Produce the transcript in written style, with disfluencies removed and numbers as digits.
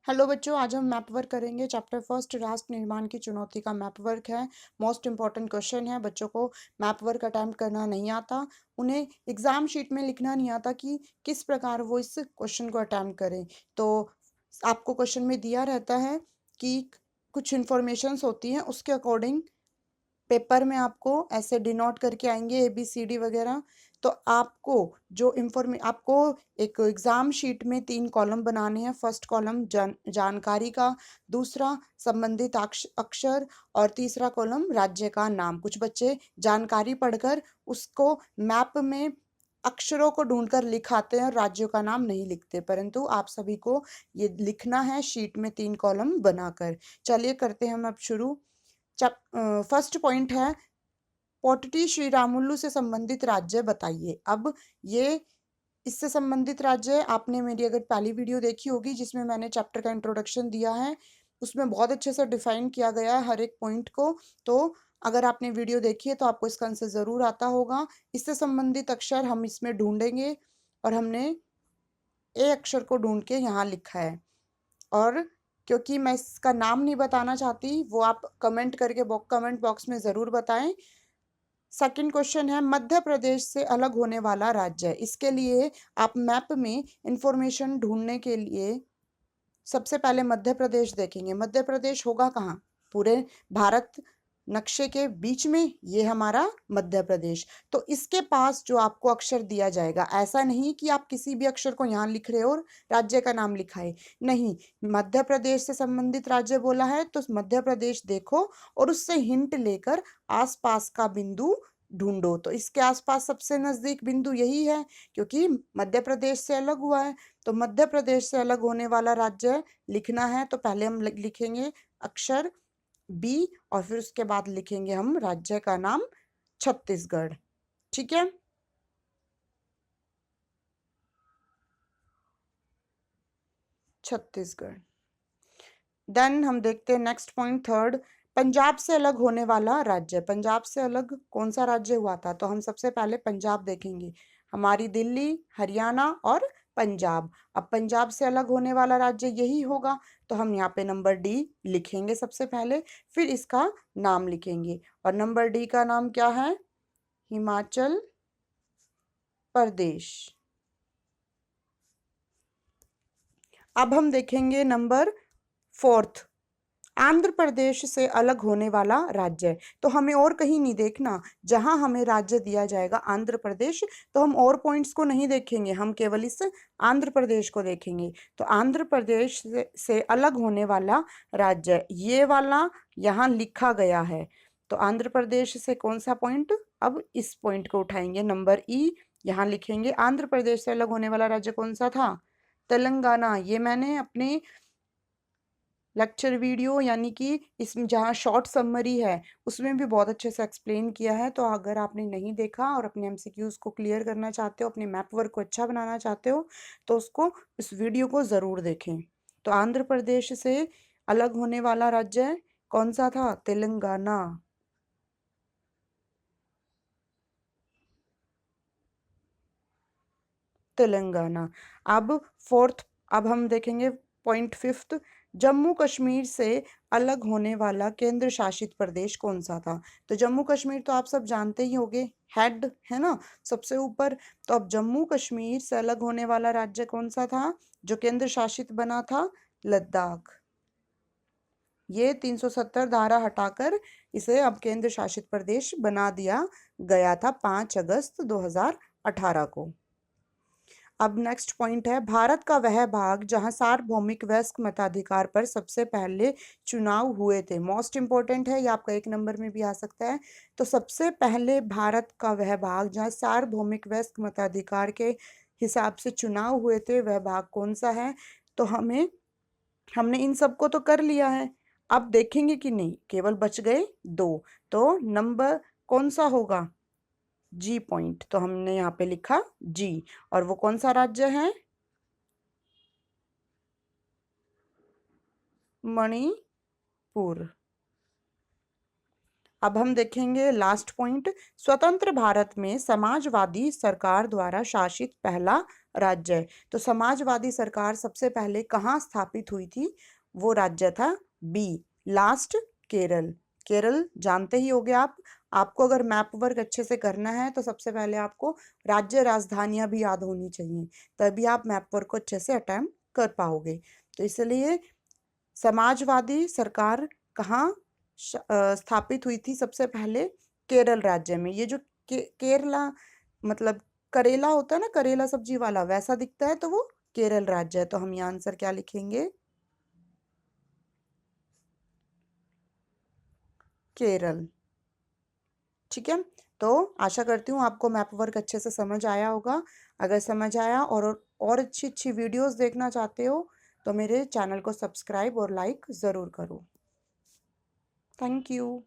Hello बच्चों, आज हम मैप वर्क करेंगे। चैप्टर फर्स्ट राष्ट्र निर्माण की चुनौती का मैप वर्क है। मोस्ट इंपॉर्टेंट क्वेश्चन है। बच्चों को मैप वर्क अटेम्प्ट करना नहीं आता, उन्हें एग्जाम शीट में लिखना नहीं आता कि किस प्रकार वो इस क्वेश्चन को अटेम्प्ट करें। तो आपको क्वेश्चन में दिया रहता है कि कुछ इंफॉर्मेशंस होती हैं, उसके अकॉर्डिंग पेपर में आपको ऐसे डिनोट करके आएंगे ABCD वगैरह। तो आपको एक एग्जाम शीट में 3 कॉलम बनाने हैं। फर्स्ट कॉलम जानकारी का, दूसरा संबंधित अक्षर और तीसरा कॉलम राज्य का नाम। कुछ बच्चे जानकारी पढ़कर उसको मैप में अक्षरों को ढूंढकर लिखाते हैं और राज्यों का नाम नहीं लिखते, परंतु आप सभी को ये लिखना है शीट में 3 कॉलम बनाकर। चलिए करते हैं हम अब शुरू। फर्स्ट पॉइंट है, पोटटी श्रीरामुलु से संबंधित राज्य बताइए। अब ये इससे संबंधित राज्य, आपने मेरी अगर पहली वीडियो देखी होगी जिसमें मैंने चैप्टर का इंट्रोडक्शन दिया है, उसमें बहुत अच्छे से डिफाइन किया गया है हर एक पॉइंट को। तो अगर आपने वीडियो देखी है तो आपको इसका आंसर जरूर आता होगा। इससे संबंधित अक्षर हम इसमें ढूंढेंगे और हमने ए अक्षर को ढूंढ के यहाँ लिखा है। और क्योंकि मैं इसका नाम नहीं बताना चाहती, वो आप कमेंट बॉक्स में ज़रूर बताएं। सेकंड क्वेश्चन है, मध्य प्रदेश से अलग होने वाला राज्य। इसके लिए आप मैप में इंफॉर्मेशन ढूंढने के लिए सबसे पहले मध्य प्रदेश देखेंगे। मध्य प्रदेश होगा कहाँ? पूरे भारत नक्शे के बीच में ये हमारा मध्य प्रदेश। तो इसके पास जो आपको अक्षर दिया जाएगा, ऐसा नहीं कि आप किसी भी अक्षर को यहाँ लिख रहे हो और राज्य का नाम लिखा है, नहीं। मध्य प्रदेश से संबंधित राज्य बोला है तो मध्य प्रदेश देखो और उससे हिंट लेकर आसपास का बिंदु ढूंढो। तो इसके आसपास सबसे नजदीक बिंदु यही है, क्योंकि मध्य प्रदेश से अलग हुआ है। तो मध्य प्रदेश से अलग होने वाला राज्य लिखना है, तो पहले हम लिखेंगे अक्षर बी और फिर उसके बाद लिखेंगे हम राज्य का नाम छत्तीसगढ़। ठीक है, छत्तीसगढ़। देन हम देखते हैं नेक्स्ट पॉइंट थर्ड, पंजाब से अलग होने वाला राज्य। पंजाब से अलग कौन सा राज्य हुआ था? तो हम सबसे पहले पंजाब देखेंगे। हमारी दिल्ली, हरियाणा और पंजाब। अब पंजाब से अलग होने वाला राज्य यही होगा, तो हम यहाँ पे नंबर डी लिखेंगे सबसे पहले, फिर इसका नाम लिखेंगे। और नंबर डी का नाम क्या है? हिमाचल प्रदेश। अब हम देखेंगे नंबर फोर्थ, आंध्र प्रदेश से अलग होने वाला राज्य। तो हमें और कहीं नहीं देखना, जहां हमें राज्य दिया जाएगा आंध्र प्रदेश, तो हम और पॉइंट्स को नहीं देखेंगे, हम केवल इस आंध्र प्रदेश को देखेंगे। तो आंध्र प्रदेश से अलग होने वाला राज्य ये वाला यहाँ लिखा गया है। तो आंध्र प्रदेश से कौन सा पॉइंट? अब इस पॉइंट को उठाएंगे, नंबर ई यहाँ लिखेंगे। आंध्र प्रदेश से अलग होने वाला राज्य कौन सा था? तेलंगाना। ये मैंने अपने लेक्चर वीडियो यानी कि इसमें जहाँ शॉर्ट समरी है उसमें भी बहुत अच्छे से एक्सप्लेन किया है। तो अगर आपने नहीं देखा और अपने MCQs को क्लियर करना चाहते हो, अपने मैप वर्क को अच्छा बनाना चाहते हो, तो उसको इस वीडियो को ज़रूर देखें। तो आंध्र प्रदेश से अलग होने वाला राज्य कौन सा था? तेलंगाना। तेलंगाना। अब फोर्थ, अब हम देखेंगे पॉइंट फिफ्थ, जम्मू कश्मीर से अलग होने वाला केंद्र शासित प्रदेश कौन सा था? तो जम्मू कश्मीर तो आप सब जानते ही होंगे, हेड है ना सबसे ऊपर। तो अब जम्मू कश्मीर से अलग होने वाला राज्य कौन सा था जो केंद्र शासित बना था? लद्दाख। ये 370 धारा हटाकर इसे अब केंद्र शासित प्रदेश बना दिया गया था 5 अगस्त 2018 को। अब नेक्स्ट पॉइंट है, भारत का वह भाग जहां सार्वभौमिक वयस्क मताधिकार पर सबसे पहले चुनाव हुए थे। मोस्ट इंपॉर्टेंट है, ये आपका 1 नंबर में भी आ सकता है। तो सबसे पहले भारत का वह भाग जहां सार्वभौमिक वयस्क मताधिकार के हिसाब से चुनाव हुए थे, वह भाग कौन सा है? तो हमने इन सबको तो कर लिया है, अब देखेंगे कि नहीं, केवल बच गए 2। तो नंबर कौन सा होगा? जी पॉइंट। तो हमने यहाँ पे लिखा जी, और वो कौन सा राज्य है? मणिपुर। अब हम देखेंगे लास्ट पॉइंट, स्वतंत्र भारत में समाजवादी सरकार द्वारा शासित पहला राज्य। तो समाजवादी सरकार सबसे पहले कहाँ स्थापित हुई थी? वो राज्य था बी, लास्ट, केरल। केरल जानते ही होंगे आप। आपको अगर मैप वर्क अच्छे से करना है तो सबसे पहले आपको राज्य राजधानियां भी याद होनी चाहिए, तभी आप मैप वर्क को अच्छे से अटेम्प्ट कर पाओगे। तो इसलिए समाजवादी सरकार कहाँ स्थापित हुई थी? सबसे पहले केरल राज्य में। ये जो केरला मतलब करेला होता है ना, करेला सब्जी वाला, वैसा दिखता है तो वो केरल राज्य है। तो हम ये आंसर क्या लिखेंगे? केरल। ठीक है, तो आशा करती हूँ आपको मैप वर्क अच्छे से समझ आया होगा। अगर समझ आया और अच्छी अच्छी वीडियोस देखना चाहते हो तो मेरे चैनल को सब्सक्राइब और लाइक ज़रूर करो। Thank you.